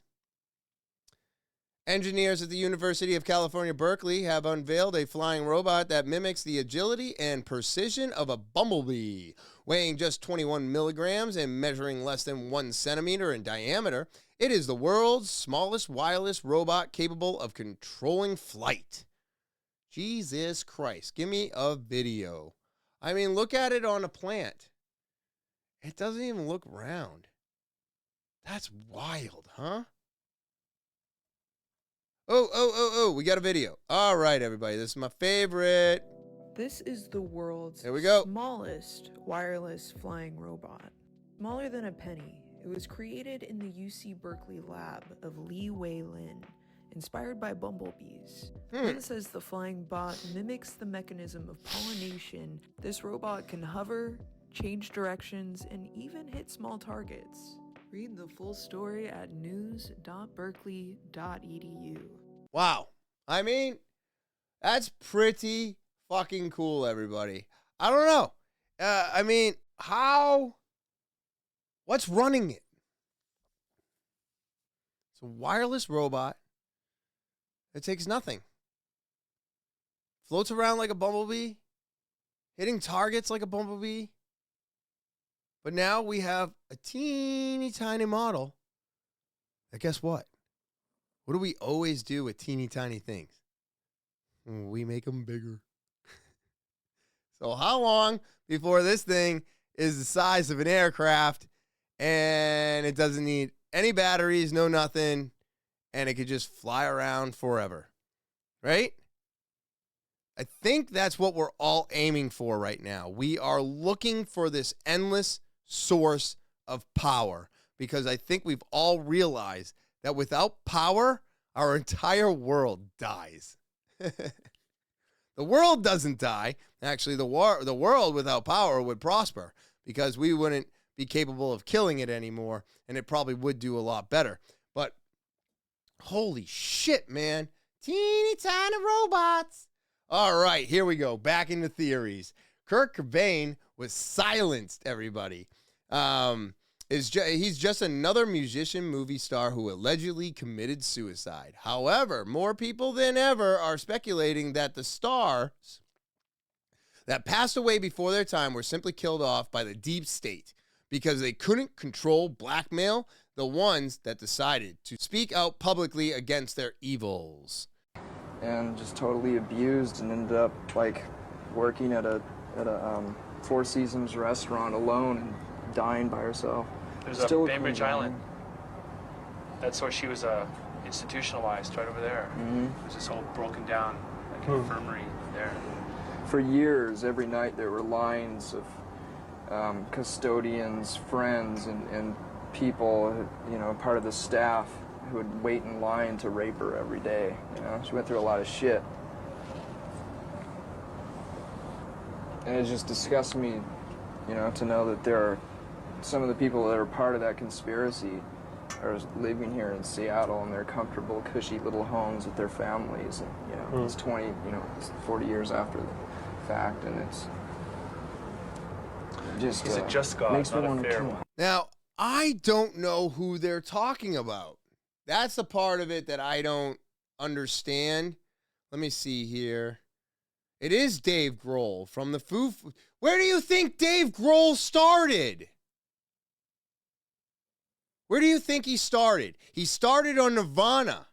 Engineers at the University of California, Berkeley have unveiled a flying robot that mimics the agility and precision of a bumblebee. Weighing just 21 milligrams and measuring less than 1 centimeter in diameter, it is the world's smallest wireless robot capable of controlling flight. Jesus Christ, give me a video. I mean, look at it on a plant. It doesn't even look round. That's wild, huh? Oh, we got a video. All right, everybody, this is my favorite. This is the world's Here we go. smallest wireless flying robot. Smaller than a penny, it was created in the UC Berkeley lab of Li Wei Lin, inspired by bumblebees. Lin says the flying bot mimics the mechanism of pollination. This robot can hover, change directions, and even hit small targets. Read the full story at news.berkeley.edu. Wow. I mean, that's pretty fucking cool, everybody. I don't know. I mean, what's running it? It's a wireless robot that takes nothing. Floats around like a bumblebee, hitting targets like a bumblebee. But now we have a teeny tiny model. And guess what? What do we always do with teeny tiny things? We make them bigger. So how long before this thing is the size of an aircraft and it doesn't need any batteries, no nothing, and it could just fly around forever, right? I think that's what we're all aiming for right now. We are looking for this endless source of power because I think we've all realized that without power, our entire world dies. The world doesn't die. Actually, the world without power would prosper because we wouldn't be capable of killing it anymore, and it probably would do a lot better. But holy shit, man. Teeny tiny robots. All right, here we go. Back into theories. Curt Cobain was silenced, everybody. He's just another musician, movie star who allegedly committed suicide. However, more people than ever are speculating that the stars that passed away before their time were simply killed off by the deep state because they couldn't control blackmail the ones that decided to speak out publicly against their evils. And just totally abused and ended up like working at a Four Seasons restaurant alone and dying by herself. There's Still a Bainbridge Island. That's where she was institutionalized, right over there. There's this whole broken down like infirmary there. For years, every night there were lines of custodians, friends, and people, you know, part of the staff who would wait in line to rape her every day. You know, she went through a lot of shit. And it just disgusts me, you know, to know that there are some of the people that are part of that conspiracy are living here in Seattle in their comfortable, cushy little homes with their families. And, you know, it's 40 years after the fact, and it's just, He's a just God, makes me not a want to fair kill one. him. Now, I don't know who they're talking about. That's the part of it that I don't understand. Let me see here. It is Dave Grohl from the Foo. Where do you think Dave Grohl started? Where do you think he started? He started on Nirvana.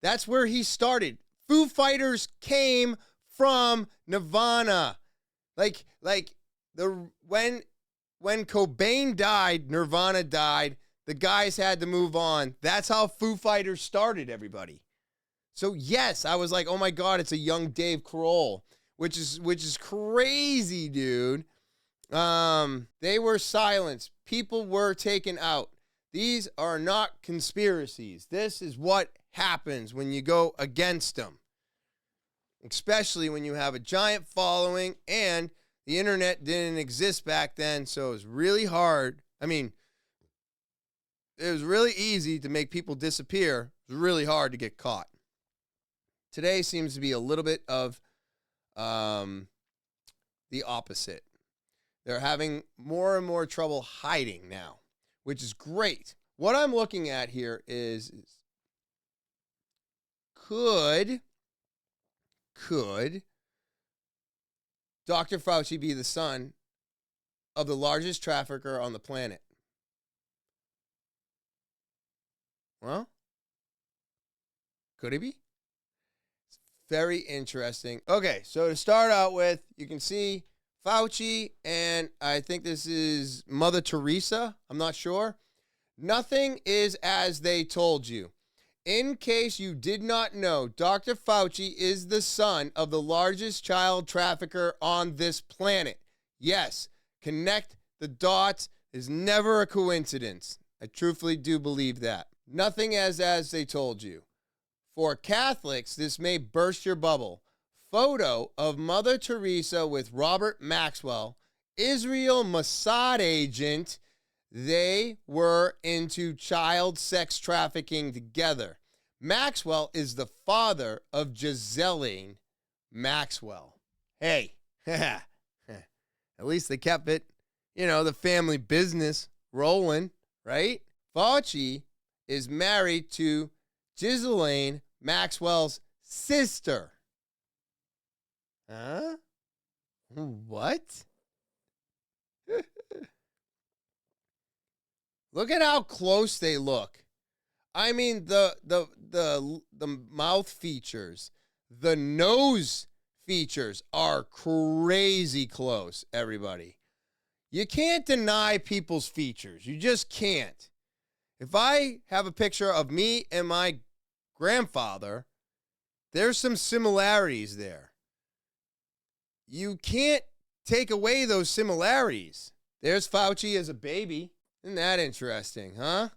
That's where he started. Foo Fighters came from Nirvana. Like when Cobain died, Nirvana died. The guys had to move on. That's how Foo Fighters started, everybody. So yes, I was like, oh my God, it's a young Dave Grohl, which is crazy, dude. They were silenced. People were taken out. These are not conspiracies. This is what happens when you go against them. Especially when you have a giant following and the internet didn't exist back then, so it was really hard. I mean, it was really easy to make people disappear. It was really hard to get caught. Today seems to be a little bit of the opposite. They're having more and more trouble hiding now, which is great. What I'm looking at here is could Dr. Fauci be the son of the largest trafficker on the planet? Well, could he be? It's very interesting. Okay, so to start out with, you can see Fauci, and I think this is Mother Teresa. I'm not sure. Nothing is as they told you. In case you did not know, Dr. Fauci is the son of the largest child trafficker on this planet. Yes, connect the dots is never a coincidence. I truthfully do believe that. Nothing as they told you. For Catholics, this may burst your bubble. Photo of Mother Teresa with Robert Maxwell, Israel Mossad agent. They were into child sex trafficking together. Maxwell is the father of Ghislaine Maxwell. Hey, at least they kept it, the family business rolling, right? Fauci is married to Ghislaine Maxwell's sister. Huh? What? Look at how close they look. I mean, the mouth features, the nose features are crazy close, everybody. You can't deny people's features. You just can't. If I have a picture of me and my grandfather, there's some similarities there. You can't take away those similarities. There's Fauci as a baby. Isn't that interesting, huh?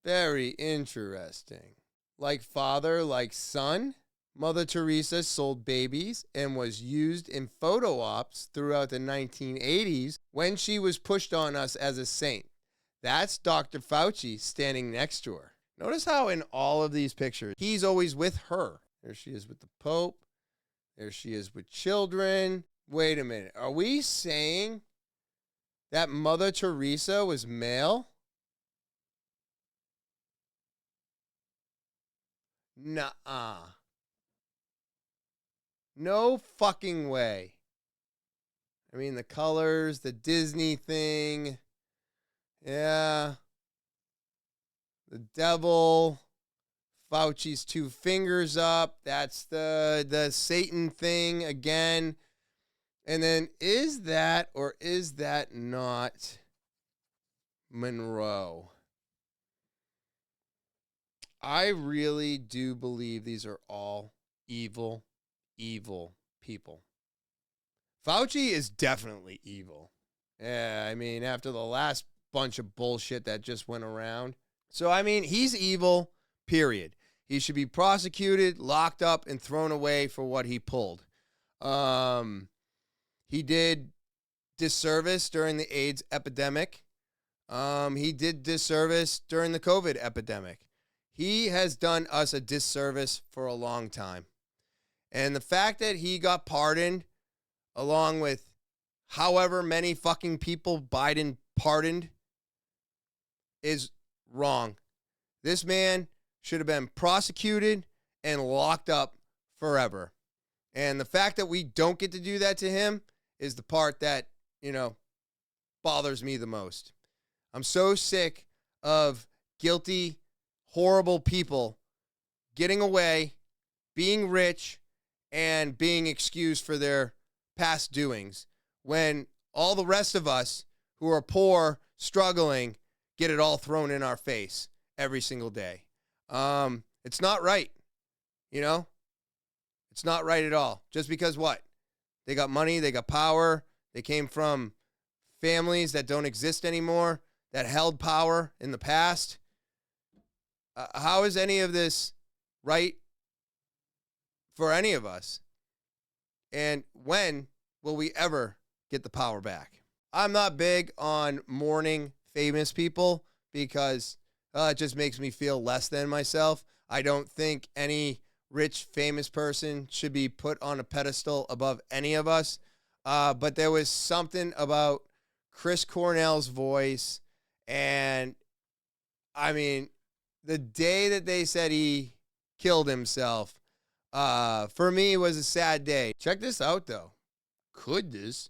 Very interesting. Like father, like son. Mother Teresa sold babies and was used in photo ops throughout the 1980s when she was pushed on us as a saint. That's Dr. Fauci standing next to her. Notice how in all of these pictures, he's always with her. There she is with the Pope. There she is with children. Wait a minute. Are we saying that Mother Teresa was male? Nuh-uh. No fucking way. I mean, the colors, the Disney thing. Yeah. The devil. Fauci's 2 fingers up. That's the Satan thing again. And then is that or is that not Monroe? I really do believe these are all evil people. Fauci is definitely evil. Yeah, I mean, after the last bunch of bullshit that just went around. So, I mean, he's evil, period. He should be prosecuted, locked up, and thrown away for what he pulled. He did disservice during the AIDS epidemic. He did disservice during the COVID epidemic. He has done us a disservice for a long time. And the fact that he got pardoned, along with however many fucking people Biden pardoned, is wrong. This man should have been prosecuted and locked up forever. And the fact that we don't get to do that to him is the part that, bothers me the most. I'm so sick of guilty, horrible people getting away, being rich, and being excused for their past doings when all the rest of us who are poor, struggling, get it all thrown in our face every single day. It's not right. It's not right at all. Just because what? They got money, they got power, they came from families that don't exist anymore, that held power in the past. How is any of this right for any of us? And when will we ever get the power back? I'm not big on mourning famous people because it just makes me feel less than myself. I don't think any rich, famous person should be put on a pedestal above any of us. But there was something about Chris Cornell's voice. And, I mean, the day that they said he killed himself, for me, was a sad day. Check this out, though. Could this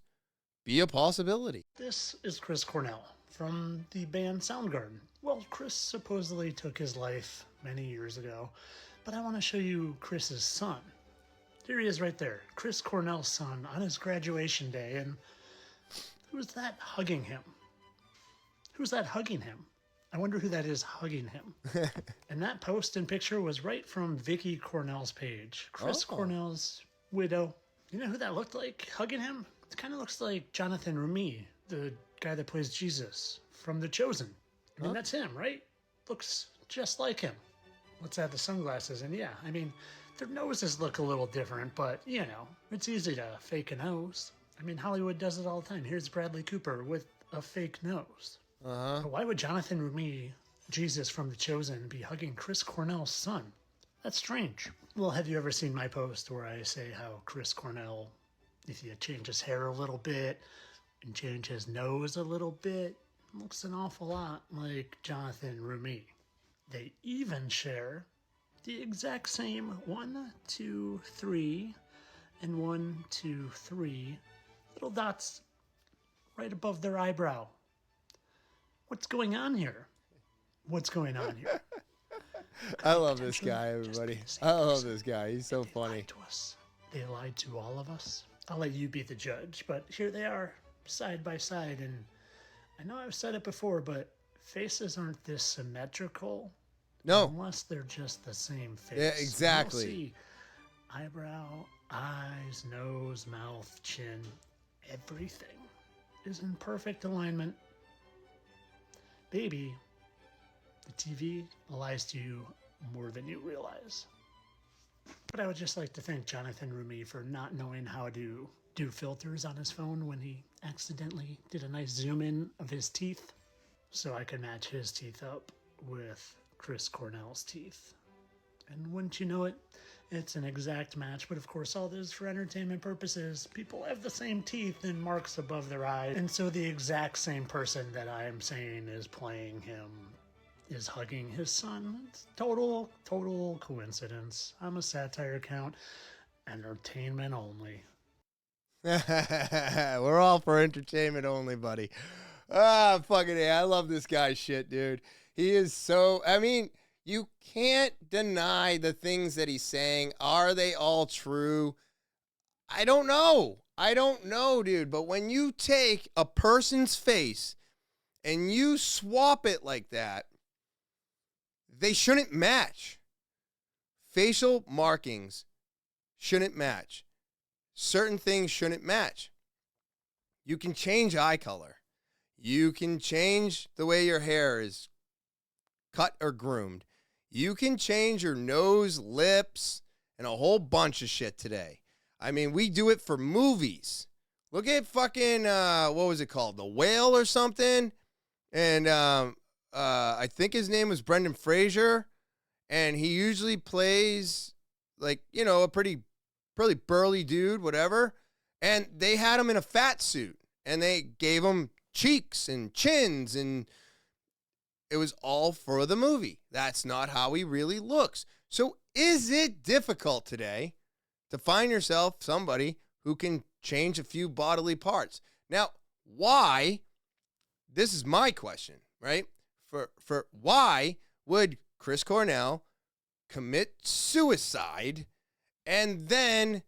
be a possibility? This is Chris Cornell from the band Soundgarden. Well, Chris supposedly took his life many years ago, but I want to show you Chris's son. Here he is right there, Chris Cornell's son on his graduation day, and who's that hugging him? Who's that hugging him? I wonder who that is hugging him. And that post and picture was right from Vicky Cornell's page. Chris Cornell's widow. You know who that looked like hugging him? It kind of looks like Jonathan Remy, the guy that plays Jesus from The Chosen. I mean, that's him, right? Looks just like him. Let's add the sunglasses, and yeah, I mean, their noses look a little different, but, you know, it's easy to fake a nose. I mean, Hollywood does it all the time. Here's Bradley Cooper with a fake nose. But why would Jonathan Remy, Jesus from The Chosen, be hugging Chris Cornell's son? That's strange. Well, have you ever seen my post where I say how Chris Cornell, if you change his hair a little bit and change his nose a little bit, looks an awful lot like Jonathan Rumi. They even share the exact same 1, 2, 3, and 1, 2, 3 little dots right above their eyebrow. What's going on here? What's going on here? I love this guy, everybody. I love this guy. He's so funny. They lied to all of us. I'll let you be the judge, but here they are, side by side, and I know I've said it before, but faces aren't this symmetrical. No. Unless they're just the same face. Yeah, exactly. You'll see eyebrow, eyes, nose, mouth, chin, everything is in perfect alignment. Baby, the TV lies to you more than you realize. But I would just like to thank Jonathan Rumi for not knowing how to do filters on his phone when he accidentally did a nice zoom in of his teeth, so I could match his teeth up with Chris Cornell's teeth. And wouldn't you know it, it's an exact match, but of course all this is for entertainment purposes. People have the same teeth and marks above their eyes, and so the exact same person that I'm saying is playing him is hugging his son. It's total coincidence. I'm a satire account, entertainment only. We're all for entertainment only, buddy. Ah, fucking A. I love this guy's shit, dude. He is so, I mean, you can't deny the things that he's saying. Are they all true? I don't know. I don't know, dude. But when you take a person's face and you swap it like that, they shouldn't match. Facial markings shouldn't match. Certain things shouldn't match. You can change eye color. You can change the way your hair is cut or groomed. You can change your nose, lips, and a whole bunch of shit today. I mean, we do it for movies. Look at fucking, what was it called? The Whale or something? And I think his name was Brendan Fraser. And he usually plays, like, you know, a pretty burly dude, whatever. And they had him in a fat suit. And they gave him cheeks and chins, and it was all for the movie. That's not how he really looks. So is it difficult today to find yourself somebody who can change a few bodily parts? Now, why? This is my question, right? For why would Chris Cornell commit suicide and then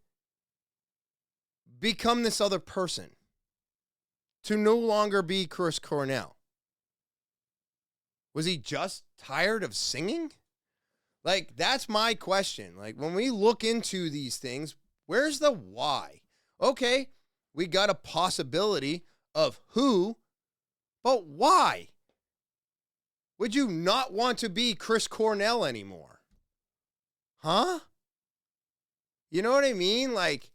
become this other person to no longer be Chris Cornell? Was he just tired of singing? Like, that's my question. Like, when we look into these things, where's the why? Okay, we got a possibility of who, but why would you not want to be Chris Cornell anymore? Huh? You know what I mean? Like,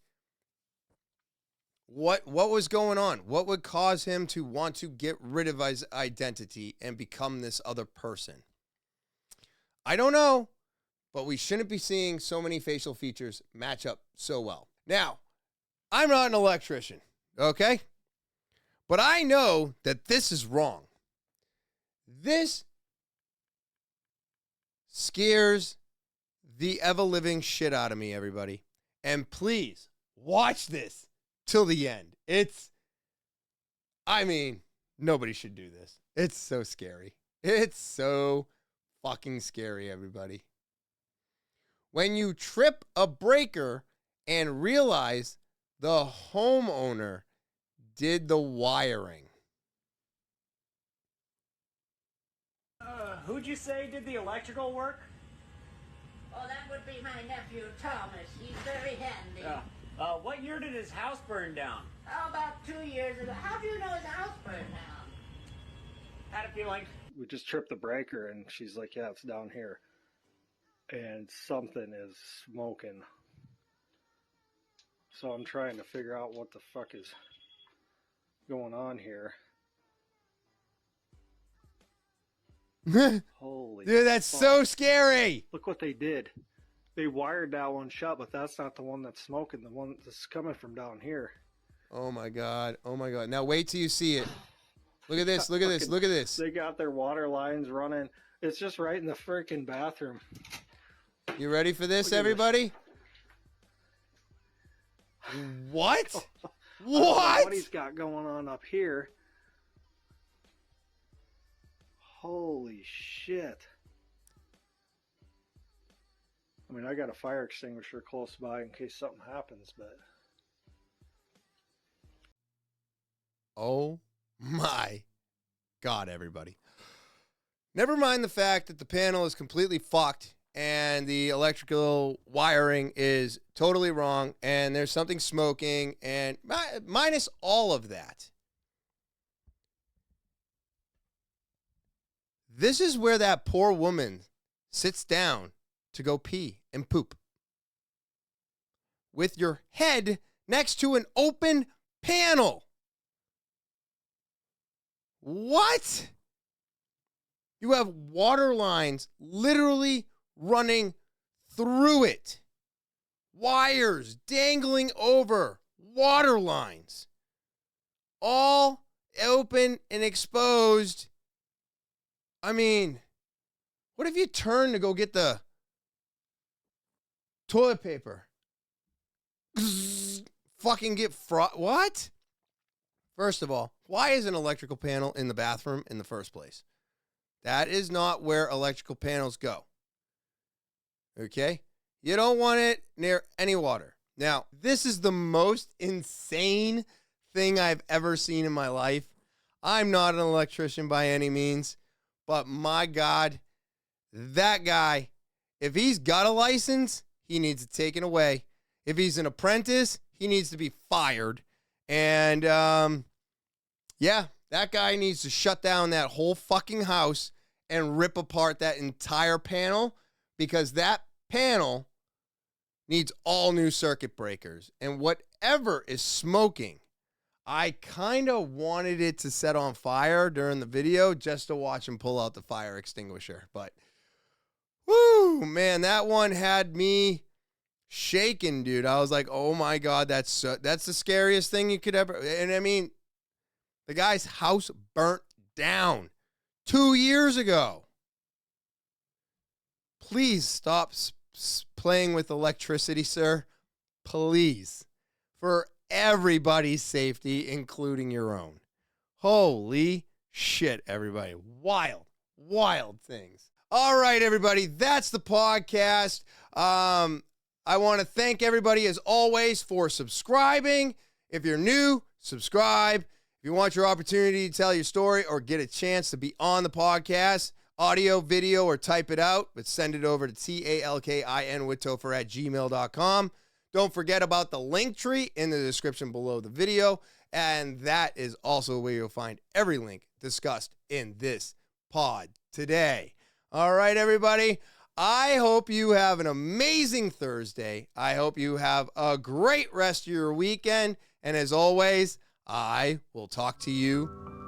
what was going on? What would cause him to want to get rid of his identity and become this other person? I don't know, but we shouldn't be seeing so many facial features match up so well. Now, I'm not an electrician, okay? But I know that this is wrong. This scares the ever-living shit out of me, everybody. And please, watch this till the end. I mean, nobody should do this. It's so scary. It's so fucking scary, everybody. When you trip a breaker and realize the homeowner did the wiring. Who'd you say did the electrical work? Oh, that would be my nephew, Thomas. He's very handy. What year did his house burn down? How about 2 years ago? How do you know his house burned down? Had a feeling. We just tripped the breaker, and she's like, yeah, it's down here. And something is smoking. So I'm trying to figure out what the fuck is going on here. Holy dude, that's fuck. so scary. Look what they did. They wired that one shut, but that's not the one that's smoking. The one that's coming from down here. Oh my God. Oh my God. Now wait till you see it. Look at this. Look at this. Look at this. They got their water lines running. It's just right in the freaking bathroom. You ready for this, everybody? What? I don't know what he's got going on up here? Holy shit. I mean, I got a fire extinguisher close by in case something happens, but... Oh my God, everybody. Never mind the fact that the panel is completely fucked and the electrical wiring is totally wrong and there's something smoking and minus all of that. This is where that poor woman sits down to go pee and poop. With your head next to an open panel. What? You have water lines literally running through it. Wires dangling over water lines. All open and exposed. I mean, what if you turn to go get the toilet paper? Fucking get what? First of all, why is an electrical panel in the bathroom in the first place? That is not where electrical panels go. Okay? You don't want it near any water. Now, this is the most insane thing I've ever seen in my life. I'm not an electrician by any means, but my God, that guy, if he's got a license, he needs it taken away. If he's an apprentice, he needs to be fired. And, yeah, that guy needs to shut down that whole fucking house and rip apart that entire panel because that panel needs all new circuit breakers. And whatever is smoking, I kind of wanted it to set on fire during the video just to watch him pull out the fire extinguisher. But, whoo, man, that one had me shaking, dude. I was like, oh my God, that's the scariest thing you could ever. And I mean, the guy's house burnt down 2 years ago. Please stop playing with electricity, sir. Please. For everybody's safety, including your own. Holy shit, everybody. Wild, wild things. All right, everybody. That's the podcast. I want to thank everybody, as always, for subscribing. If you're new, subscribe. If you want your opportunity to tell your story or get a chance to be on the podcast, audio, video, or type it out, but send it over to talkinwithtopher@gmail.com. Don't forget about the link tree in the description below the video, and that is also where you'll find every link discussed in this pod today. All right, everybody. I hope you have an amazing Thursday. I hope you have a great rest of your weekend. And as always, I will talk to you